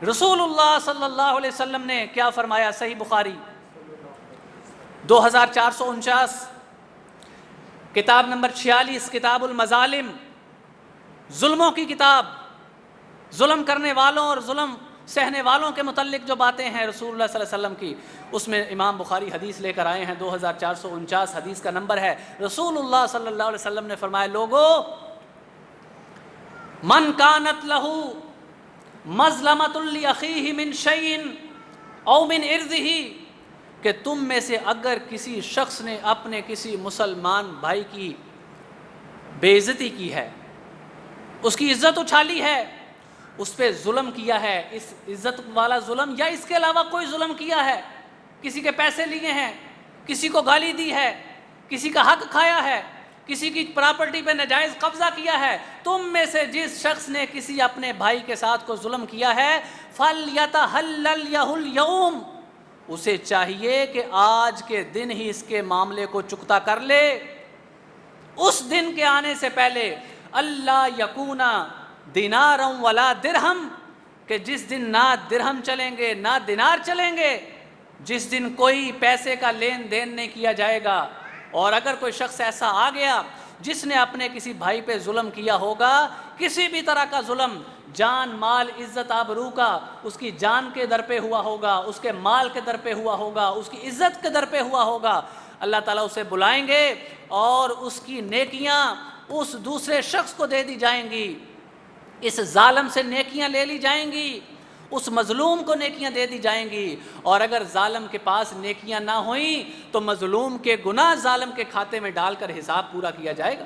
رسول اللہ صلی اللہ علیہ وسلم نے کیا فرمایا؟ صحیح بخاری 2449، کتاب نمبر 46، کتاب المظالم، ظلموں کی کتاب، ظلم کرنے والوں اور ظلم سہنے والوں کے متعلق جو باتیں ہیں رسول اللہ صلی اللہ علیہ وسلم کی، اس میں امام بخاری حدیث لے کر آئے ہیں، 2449 حدیث کا نمبر ہے۔ رسول اللہ صلی اللہ علیہ وسلم نے فرمایا، لوگو من کانت لہو مظلمۃ لاخیہ من شیء او من عرضہ، کہ تم میں سے اگر کسی شخص نے اپنے کسی مسلمان بھائی کی بے عزتی کی ہے، اس کی عزت اچھالی ہے، اس پہ ظلم کیا ہے، اس عزت والا ظلم یا اس کے علاوہ کوئی ظلم کیا ہے، کسی کے پیسے لیے ہیں، کسی کو گالی دی ہے، کسی کا حق کھایا ہے، کسی کی پراپرٹی پہ ناجائز قبضہ کیا ہے، تم میں سے جس شخص نے کسی اپنے بھائی کے ساتھ کو ظلم کیا ہے، فَلْيَتَحَلَّلْ يَهُ الْيَوْمِ، اسے چاہیے کہ آج کے دن ہی اس کے معاملے کو چکتا کر لے، اس دن کے آنے سے پہلے، اللہ یکونا دینارا ولا درہم، کہ جس دن نہ درہم چلیں گے نہ دینار چلیں گے، جس دن کوئی پیسے کا لین دین نہیں کیا جائے گا۔ اور اگر کوئی شخص ایسا آ گیا جس نے اپنے کسی بھائی پہ ظلم کیا ہوگا، کسی بھی طرح کا ظلم، جان مال عزت آبرو کا، اس کی جان کے در پہ ہوا ہوگا، اس کے مال کے در پہ ہوا ہوگا، اس کی عزت کے در پہ ہوا ہوگا، اللہ تعالیٰ اسے بلائیں گے اور اس کی نیکیاں اس دوسرے شخص کو دے دی جائیں گی، اس ظالم سے نیکیاں لے لی جائیں گی، اس مظلوم کو نیکیاں دے دی جائیں گی، اور اگر ظالم کے پاس نیکیاں نہ ہوئیں تو مظلوم کے گناہ ظالم کے کھاتے میں ڈال کر حساب پورا کیا جائے گا۔